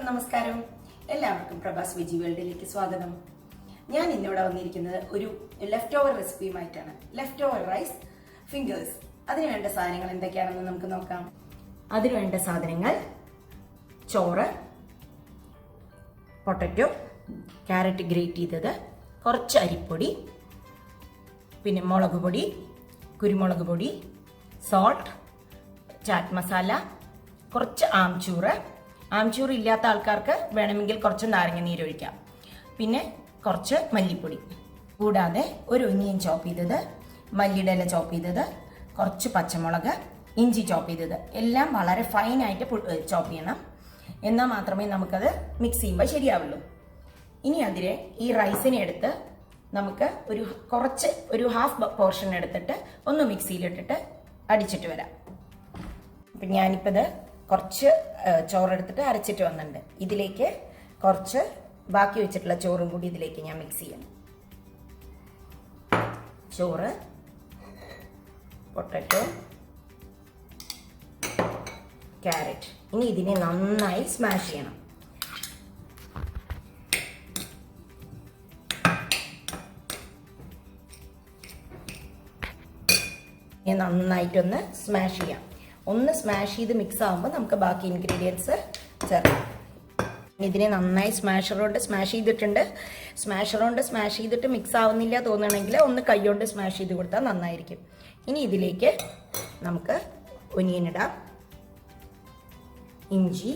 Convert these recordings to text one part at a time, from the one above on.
നമസ്കാരം. എല്ലാവർക്കും പ്രഭാസ് വെജി വേൾഡിലേക്ക് സ്വാഗതം. ഞാൻ ഇന്നിവിടെ വന്നിരിക്കുന്നത് ഒരു ലെഫ്റ്റ് ഓവർ റെസിപ്പിയുമായിട്ടാണ്. Left over rice fingers. അതിന് വേണ്ട സാധനങ്ങൾ എന്തൊക്കെയാണെന്ന് നമുക്ക് നോക്കാം. അതിന് വേണ്ട സാധനങ്ങൾ: ചോറ്, പൊട്ടറ്റോ, ക്യാരറ്റ് ഗ്രേറ്റ് ചെയ്തത്, കുറച്ച് അരിപ്പൊടി, പിന്നെ മുളക് പൊടി, കുരുമുളക് പൊടി, സോൾട്ട്, ചാറ്റ് മസാല, കുറച്ച് ആംചൂർ ഇല്ലാത്ത ആൾക്കാർക്ക് വേണമെങ്കിൽ കുറച്ച് നാരങ്ങ നീരൊഴിക്കാം. പിന്നെ കുറച്ച് മല്ലിപ്പൊടി, കൂടാതെ ഒരു ഒനിയൻ ചോപ്പ് ചെയ്തത്, മല്ലിയുടെ ഇല ചോപ്പ് ചെയ്തത്, കുറച്ച് പച്ചമുളക്, ഇഞ്ചി ചോപ്പ് ചെയ്തത്, എല്ലാം വളരെ ഫൈനായിട്ട് ചോപ്പ് ചെയ്യണം. എന്നാൽ മാത്രമേ നമുക്കത് മിക്സ് ചെയ്യുമ്പോൾ ശരിയാവുള്ളൂ. ഇനി അതിനെ ഈ റൈസിനെ എടുത്ത് നമുക്ക് ഒരു ഹാഫ് പോർഷൻ എടുത്തിട്ട് ഒന്ന് മിക്സിയിലിട്ടിട്ട് അടിച്ചിട്ട് വരാം. അപ്പം ഞാനിപ്പോൾ ഇത് കുറച്ച് ചോറെടുത്തിട്ട് അരച്ചിട്ട് വന്നിട്ടുണ്ട്. ഇതിലേക്ക് കുറച്ച് ബാക്കി വെച്ചിട്ടുള്ള ചോറും കൂടി ഇതിലേക്ക് ഞാൻ മിക്സ് ചെയ്യണം. ചോറ്, പൊട്ടറ്റോ, ക്യാരറ്റ്. ഇനി ഇതിനെ നന്നായി സ്മാഷ് ചെയ്യണം. നന്നായിട്ടൊന്ന് സ്മാഷ് ചെയ്യാം. ഒന്ന് സ്മാഷ് ചെയ്ത് മിക്സ് ആകുമ്പോൾ നമുക്ക് ബാക്കി ഇൻഗ്രീഡിയൻസ് ചേർക്കാം. ഇതിനെ നന്നായി സ്മാഷ് ചെയ്തിട്ടുണ്ട്. സ്മാഷ് ചെയ്തിട്ട് മിക്സ് ആവുന്നില്ല തോന്നുകയാണെങ്കിൽ ഒന്ന് കൈകൊണ്ട് സ്മാഷ് ചെയ്ത് കൊടുത്താൽ നന്നായിരിക്കും. ഇനി ഇതിലേക്ക് നമുക്ക് ഒനിയൻ ഇടാം, ഇഞ്ചി,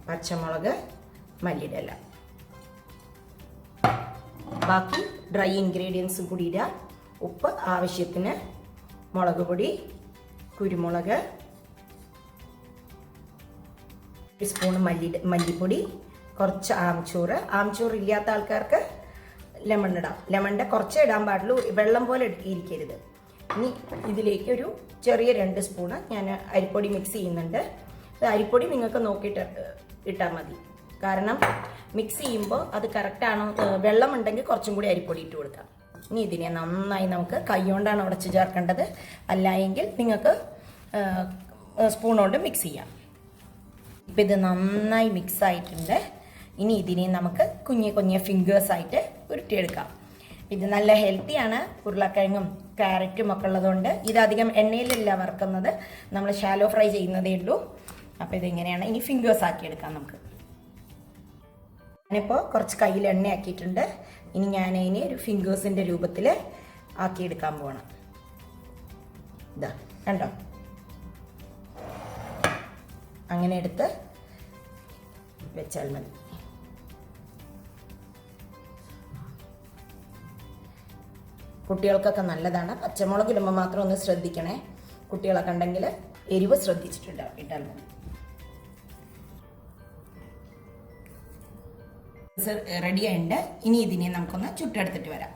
പച്ചമുളക്, മല്ലിയുടെ ഇല, ബാക്കി ഡ്രൈ ഇൻഗ്രീഡിയൻസും കൂടി ഇടാം. ഉപ്പ് ആവശ്യത്തിന്, മുളക് പൊടി, കുരുമുളക്, ഒരു സ്പൂൺ മല്ലിപ്പൊടി, കുറച്ച് ആംചൂർ ഇല്ലാത്ത ആൾക്കാർക്ക് ലെമൺ ഇടാം. ലെമണിൻ്റെ കുറച്ചേ ഇടാൻ പാടുള്ളൂ, വെള്ളം പോലെ ഇരിക്കരുത്. ഇനി ഇതിലേക്ക് ഒരു ചെറിയ 2 സ്പൂണ് ഞാൻ അരിപ്പൊടി മിക്സ് ചെയ്യുന്നുണ്ട്. അരിപ്പൊടി നിങ്ങൾക്ക് നോക്കിയിട്ട് ഇട്ടാൽ മതി. കാരണം മിക്സ് ചെയ്യുമ്പോൾ അത് കറക്റ്റാണോ, വെള്ളം ഉണ്ടെങ്കിൽ കുറച്ചും കൂടി അരിപ്പൊടി ഇട്ട് കൊടുക്കാം. ഇനി ഇതിനെ നന്നായി നമുക്ക് കൈകൊണ്ടാണ് ഉടച്ച് ചേർക്കേണ്ടത്, അല്ല എങ്കിൽ നിങ്ങൾക്ക് സ്പൂൺ കൊണ്ട് മിക്സ് ചെയ്യാം. ഇപ്പം ഇത് നന്നായി മിക്സ് ആയിട്ടുണ്ട്. ഇനി ഇതിനെ നമുക്ക് കുഞ്ഞു ഫിംഗേഴ്സായിട്ട് ഉരുട്ടിയെടുക്കാം. ഇത് നല്ല ഹെൽത്തിയാണ്. ഉരുളക്കിഴങ്ങും ക്യാരറ്റും ഒക്കെ ഉള്ളതുകൊണ്ട് ഇതധികം എണ്ണയിലല്ല വറുക്കുന്നത്, നമ്മൾ ഷാലോ ഫ്രൈ ചെയ്യുന്നതേ ഉള്ളൂ. അപ്പോൾ ഇതിങ്ങനെയാണ്. ഇനി ഫിംഗേഴ്സ് ആക്കിയെടുക്കാം നമുക്ക്. ഞാനിപ്പോൾ കുറച്ച് കയ്യിൽ എണ്ണ ആക്കിയിട്ടുണ്ട്. ഇനി ഞാൻ അതിനെ ഒരു ഫിംഗേഴ്സിൻ്റെ രൂപത്തിൽ ആക്കിയെടുക്കാൻ പോകണം. ഇതാ കണ്ടോ, അങ്ങനെ എടുത്ത് വെച്ചാൽ മതി. കുട്ടികൾക്കൊക്കെ നല്ലതാണ്. പച്ചമുളക് ഇടുമ്പോൾ മാത്രം ഒന്ന് ശ്രദ്ധിക്കണേ. കുട്ടികളൊക്കെ ഉണ്ടെങ്കിൽ എരിവ് ശ്രദ്ധിച്ചിട്ടുണ്ടാവും, ഇട്ടാൽ മതി. റെഡി ആയിട്ടുണ്ട്. ഇനി ഇതിനെ നമുക്കൊന്ന് ചുട്ടെടുത്തിട്ട് വരാം.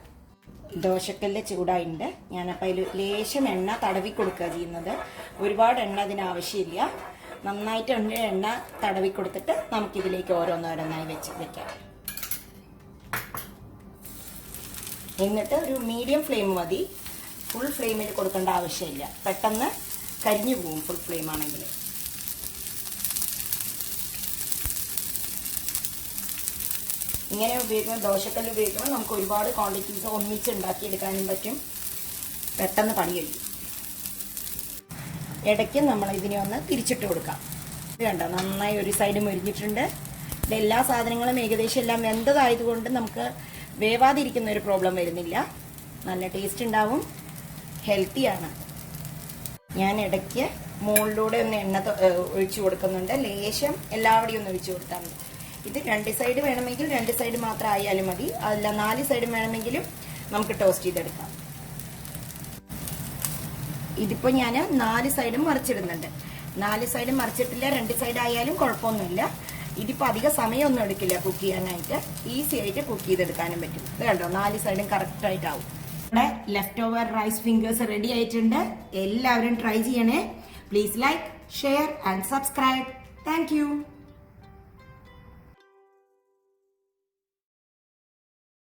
ദോശക്കല്ല് ചൂടായിട്ടുണ്ട്. ഞാനപ്പോൾ അതിൽ ലേശം എണ്ണ തടവി കൊടുക്കുക ചെയ്യുന്നത്. ഒരുപാട് എണ്ണ അതിന് ആവശ്യമില്ല. നന്നായിട്ട് എണ്ണ തടവി കൊടുത്തിട്ട് നമുക്കിതിലേക്ക് ഓരോന്നോരോന്നായി വെക്കാം. എന്നിട്ട് ഒരു മീഡിയം ഫ്ലെയിം മതി. ഫുൾ ഫ്ലെയിമിൽ കൊടുക്കേണ്ട ആവശ്യമില്ല, പെട്ടെന്ന് കരിഞ്ഞു പോകും ഫുൾ ഫ്ലെയിം ആണെങ്കിൽ. ഇങ്ങനെ ദോശക്കല്ല് ഉപയോഗിക്കുമ്പോൾ നമുക്ക് ഒരുപാട് ക്വാണ്ടിറ്റീസ് ഒന്നിച്ച് ഉണ്ടാക്കിയെടുക്കാനും പറ്റും, പെട്ടെന്ന് പണി കഴിയും. ഇടയ്ക്ക് നമ്മൾ ഇതിനെ ഒന്ന് തിരിച്ചിട്ട് കൊടുക്കാം. ഇത് കണ്ടോ, നന്നായി ഒരു സൈഡ് മുരിഞ്ഞിട്ടുണ്ട്. ഇതെല്ലാ സാധനങ്ങളും ഏകദേശം എല്ലാം വെന്തതായതുകൊണ്ട് നമുക്ക് വേവാതിരിക്കുന്ന ഒരു പ്രോബ്ലം വരുന്നില്ല. നല്ല ടേസ്റ്റ് ഉണ്ടാവും, ഹെൽത്തിയാണ്. ഞാൻ ഇടയ്ക്ക് മുകളിലൂടെ ഒന്ന് എണ്ണ ഒഴിച്ചു കൊടുക്കുന്നുണ്ട്. ലേശം എല്ലാവരുടെയും ഒന്ന് ഒഴിച്ചു കൊടുത്താൽ മതി. ഇത് 2 സൈഡ് വേണമെങ്കിൽ 2 സൈഡ് മാത്രം ആയാലും മതി, അല്ല 4 സൈഡും വേണമെങ്കിലും നമുക്ക് ടോസ്റ്റ് ചെയ്തെടുക്കാം. ഇതിപ്പോൾ ഞാൻ 4 സൈഡും മറിച്ചിടുന്നുണ്ട്. 4 സൈഡും മറിച്ചിട്ടില്ല, 2 സൈഡ് ആയാലും കുഴപ്പമൊന്നുമില്ല. ഇതിപ്പോൾ അധികം സമയമൊന്നും എടുക്കില്ല കുക്ക് ചെയ്യാനായിട്ട്, ഈസി ആയിട്ട് കുക്ക് ചെയ്തെടുക്കാനും പറ്റും. ഇത് കണ്ടോ, 4 സൈഡും കറക്റ്റായിട്ടാവും. ഇവിടെ left over rice fingers ready ആയിട്ടുണ്ട്. എല്ലാവരും ട്രൈ ചെയ്യണേ. Please like, share and subscribe. Thank U.